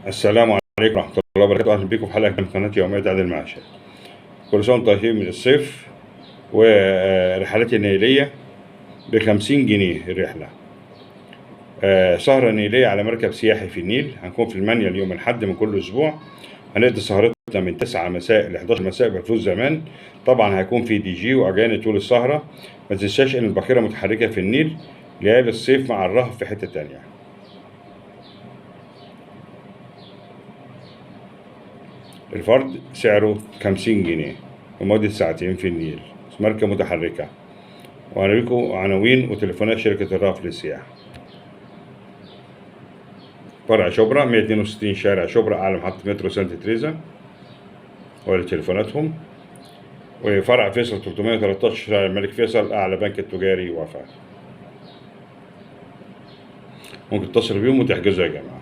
السلام عليكم ورحمة الله وبركاته. أهلا بكم في حلقة من قناة يومية عدد المعاشات. كل سنة وانتم طيبين من الصيف. ورحلات النيلية ب50 جنيه الرحلة. سهرة نيلية على مركب سياحي في النيل. هنكون في المنيل يوم الأحد من كل أسبوع. هنقضي سهرتنا من 9 مساء ل 11 مساء بفلوس زمان. طبعا هيكون في دي جي وأغاني طول السهرة. ما تنساش إن الباخرة متحركة في النيل ليالي الصيف مع الرهب في حتة تانية. الفرد سعره 50 جنيه لمدة ساعتين في النيل، مركب متحركة. وهنوريكم عناوين وتليفونات شركة الرهف للسياحة. فرع شبرا 162 شارع شبرا أعلى محطة مترو سانت تريزا ولا تليفوناتهم. وفرع فيصل 313 شارع الملك فيصل أعلى بنك التجاري وفاء. ممكن تتصلوا بيهم وتحجزوا يا جماعة.